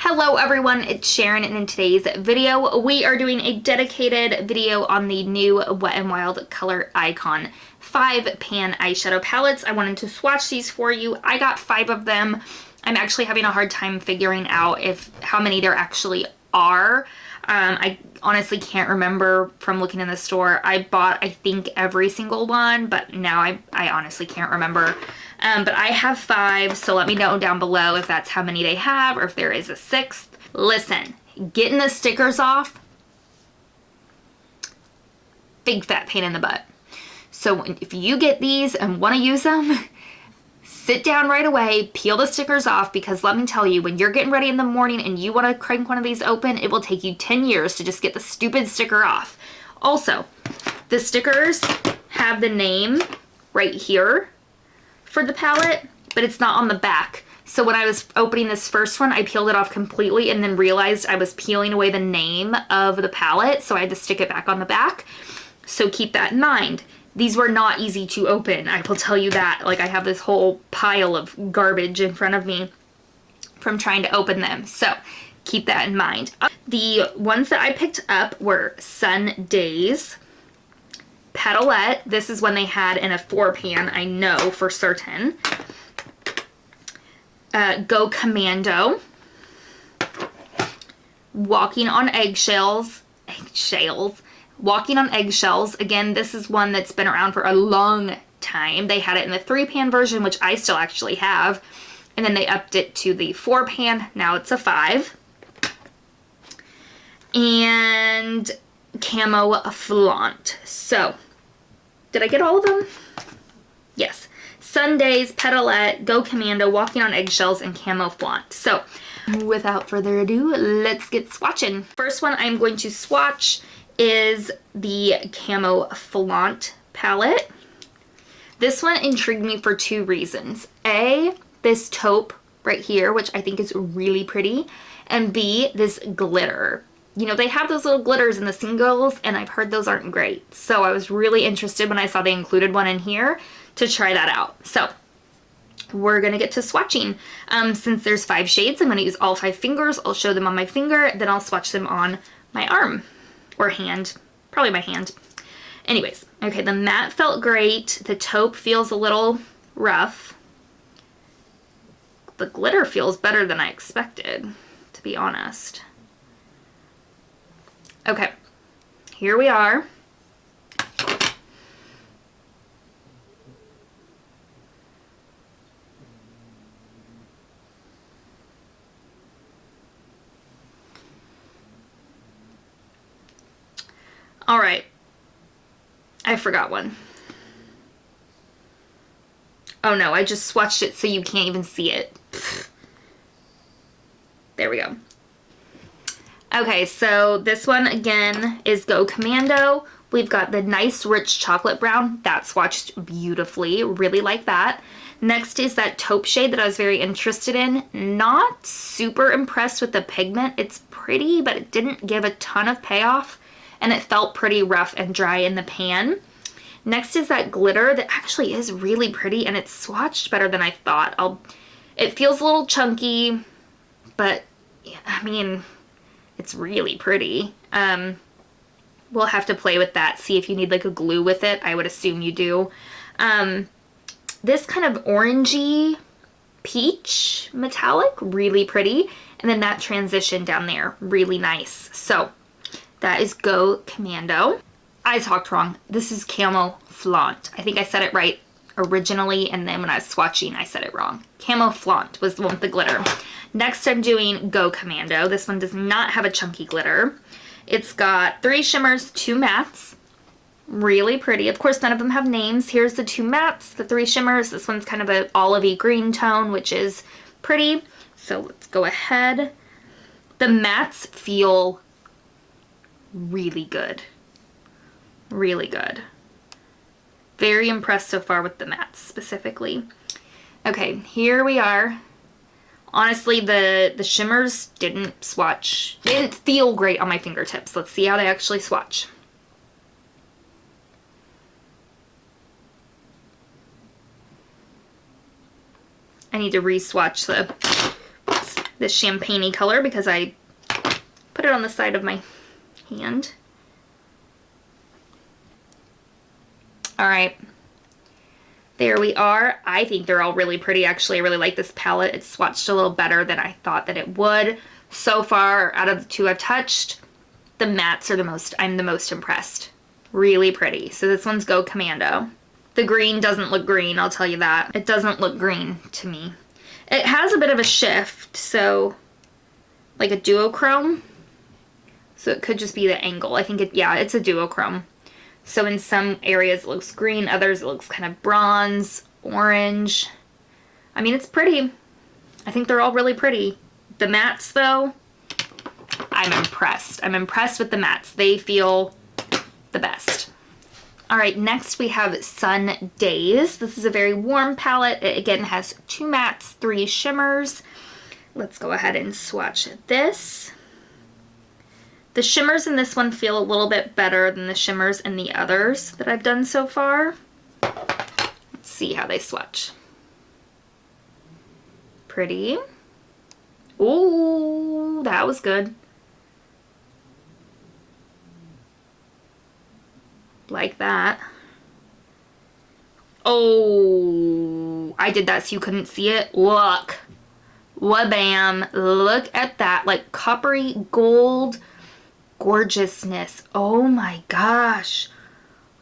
Hello everyone, it's Sharon, and in today's video we are doing a dedicated video on the new Wet n Wild Color Icon 5-pan eyeshadow palettes. I wanted to swatch these for you. I got 5 of them. I'm actually having a hard time figuring out how many there actually are. I honestly can't remember from looking in the store. I bought, I think, every single one, but now I honestly can't remember. But I have 5, so let me know down below if that's how many they have or if there is a 6th. Listen, getting the stickers off, big fat pain in the butt. So if you get these and want to use them, sit down right away, peel the stickers off, because let me tell you, when you're getting ready in the morning and you want to crank one of these open, it will take you 10 years to just get the stupid sticker off. Also, the stickers have the name right here for the palette, but it's not on the back. So when I was opening this first one, I peeled it off completely and then realized I was peeling away the name of the palette, so I had to stick it back on the back. So keep that in mind. These were not easy to open, I will tell you that. Like, I have this whole pile of garbage in front of me from trying to open them, so keep that in mind. The ones that I picked up were Sun Days, Petalette. This is one they had in a 4-pan, I know for certain. Go Commando, Walking on Eggshells, Walking on Eggshells. Again, this is one that's been around for a long time. They had it in the 3-pan version, which I still actually have, and then they upped it to the 4-pan. Now it's a 5. And Camo Flaunt. So, did I get all of them? Yes. Sundays, Petalette, Go Commando, Walking on Eggshells, and Camo Flaunt. So, without further ado, let's get swatching. First one I'm going to swatch is the Camo Flaunt palette. This one intrigued me for 2 reasons. A, this taupe right here, which I think is really pretty, and B, this glitter. You know, they have those little glitters in the singles, and I've heard those aren't great. So I was really interested when I saw they included one in here to try that out. So we're gonna get to swatching. Since there's 5 shades, I'm gonna use all 5 fingers. I'll show them on my finger, then I'll swatch them on my arm or hand, probably my hand. Anyways, okay, the matte felt great. The taupe feels a little rough. The glitter feels better than I expected, to be honest. Okay, here we are. All right, I forgot one. Oh no, I just swatched it so you can't even see it. There we go. Okay, so this one again is Go Commando. We've got the nice rich chocolate brown. That swatched beautifully. Really like that. Next is that taupe shade that I was very interested in. Not super impressed with the pigment. It's pretty, but it didn't give a ton of payoff, and it felt pretty rough and dry in the pan. Next is that glitter that actually is really pretty, and it's swatched better than I thought. It feels a little chunky, but I mean, it's really pretty. We'll have to play with that, see if you need like a glue with it. I would assume you do. This kind of orangey peach metallic, really pretty. And then that transition down there, really nice. So that is Go Commando. I talked wrong. This is Camo Flaunt. I think I said it right originally, and then when I was swatching, I said it wrong. Camo Flaunt was the one with the glitter. Next, I'm doing Go Commando. This one does not have a chunky glitter. It's got 3 shimmers, 2 mattes. Really pretty. Of course, none of them have names. Here's the 2 mattes, the 3 shimmers. This one's kind of an olivey green tone, which is pretty. So let's go ahead. The mattes feel really good. Really good. Very impressed so far with the mattes specifically. Okay, here we are. Honestly, the shimmers didn't swatch. They didn't feel great on my fingertips. Let's see how they actually swatch. I need to re-swatch the this champagne-y color because I put it on the side of my hand. All right. There we are. I think they're all really pretty. Actually, I really like this palette. It's swatched a little better than I thought that it would. So far, out of the two I've touched, the mattes are I'm the most impressed. Really pretty. So this one's Go Commando. The green doesn't look green, I'll tell you that. It doesn't look green to me. It has a bit of a shift, so like a duochrome. So it could just be the angle. I think it's a duochrome. So in some areas it looks green, others it looks kind of bronze, orange. I mean, it's pretty. I think they're all really pretty. The mattes though, I'm impressed. I'm impressed with the mattes. They feel the best. All right, next we have Sun Days. This is a very warm palette. It again has 2 mattes, 3 shimmers. Let's go ahead and swatch this. The shimmers in this one feel a little bit better than the shimmers in the others that I've done so far. Let's see how they swatch. Pretty. Ooh, that was good. Like that. Oh, I did that so you couldn't see it. Look. Wabam. Look at that. Like coppery gold gorgeousness. Oh my gosh.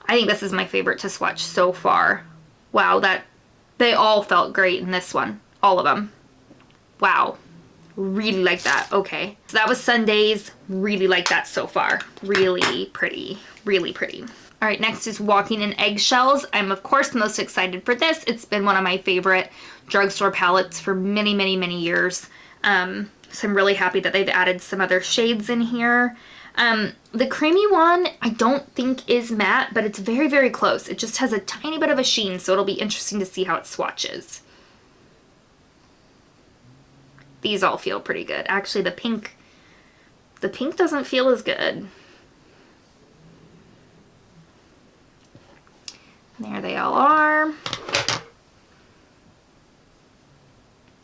I think this is my favorite to swatch so far. Wow, they all felt great in this one. All of them. Wow. Really like that. Okay. So that was Sundays. Really like that so far. Really pretty. Really pretty. All right, next is Walking in Eggshells. I'm of course most excited for this. It's been one of my favorite drugstore palettes for many, many, many years. So I'm really happy that they've added some other shades in here. The creamy one I don't think is matte, but it's very, very close. It just has a tiny bit of a sheen, so it'll be interesting to see how it swatches. These all feel pretty good. Actually, the pink doesn't feel as good. There they all are. I'm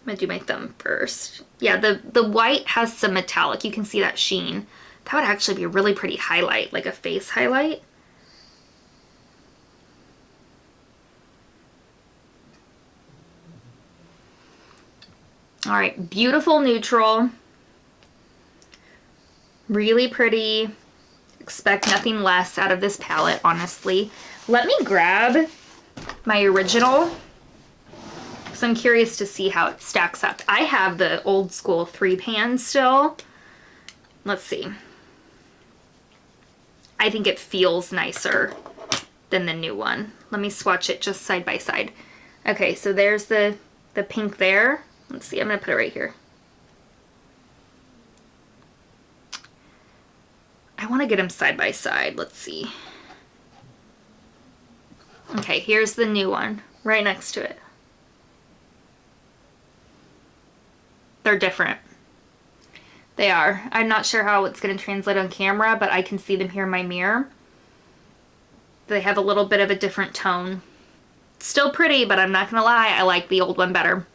gonna do my thumb first. Yeah, the white has some metallic. You can see that sheen. That would actually be a really pretty highlight, like a face highlight. All right, beautiful neutral. Really pretty. Expect nothing less out of this palette, honestly. Let me grab my original, because I'm curious to see how it stacks up. I have the old school 3-pan still. Let's see. I think it feels nicer than the new one. Let me swatch it just side by side. Okay, so there's the pink there. Let's see, I'm gonna put it right here. I wanna get them side by side, let's see. Okay, here's the new one, right next to it. They're different. They are. I'm not sure how it's going to translate on camera, but I can see them here in my mirror. They have a little bit of a different tone. Still pretty, but I'm not going to lie, I like the old one better.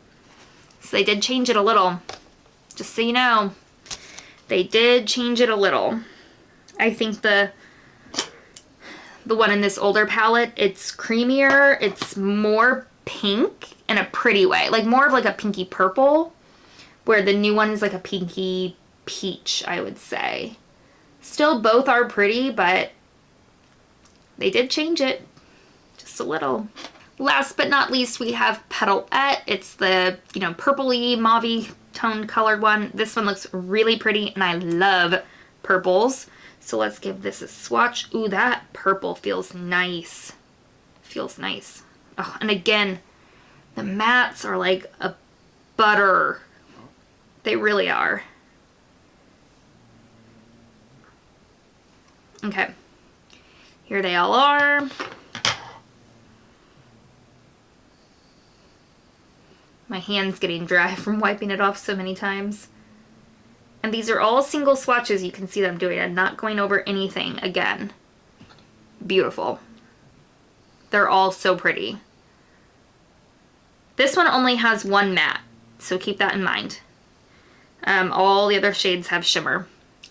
So they did change it a little. Just so you know, they did change it a little. I think the one in this older palette, it's creamier, it's more pink in a pretty way. Like more of like a pinky purple, where the new one is like a pinky peach, I would say. Still both are pretty, but they did change it just a little. Last but not least, we have Petalette. It's the, purpley, mauve toned colored one. This one looks really pretty, and I love purples. So let's give this a swatch. Ooh, that purple feels nice. Feels nice. Oh, and again, the mattes are like a butter. They really are. Okay. Here they all are. My hand's getting dry from wiping it off so many times. And these are all single swatches. You can see them doing. I'm not going over anything again. Beautiful. They're all so pretty. This one only has one matte, so keep that in mind. All the other shades have shimmer.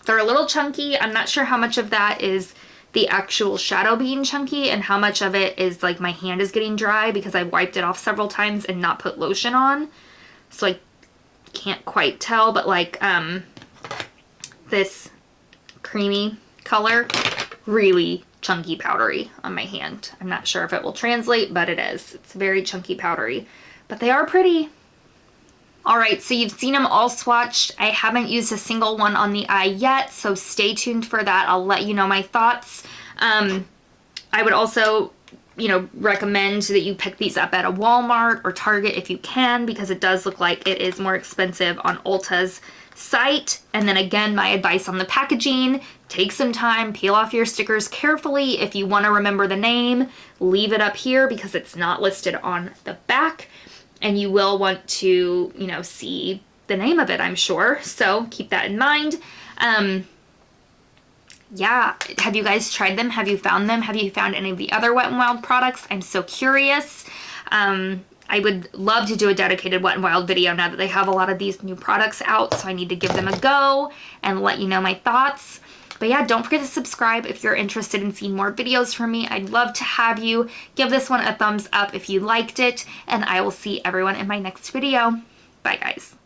They're a little chunky. I'm not sure how much of that is the actual shadow being chunky and how much of it is like my hand is getting dry because I wiped it off several times and not put lotion on. So I can't quite tell, but like this creamy color, really chunky powdery on my hand. I'm not sure if it will translate, but it is. It's very chunky powdery, but they are pretty. All right, so you've seen them all swatched. I haven't used a single one on the eye yet, so stay tuned for that. I'll let you know my thoughts. I would also, you know, recommend that you pick these up at a Walmart or Target if you can, because it does look like it is more expensive on Ulta's site. And then again, my advice on the packaging, take some time, peel off your stickers carefully. If you want to remember the name, leave it up here because it's not listed on the back. And you will want to, you know, see the name of it, I'm sure. So keep that in mind. Yeah, have you guys tried them? Have you found them? Have you found any of the other Wet n Wild products? I'm so curious. I would love to do a dedicated Wet n Wild video now that they have a lot of these new products out. So I need to give them a go and let you know my thoughts. But yeah, don't forget to subscribe if you're interested in seeing more videos from me. I'd love to have you. Give this one a thumbs up if you liked it, and I will see everyone in my next video. Bye, guys.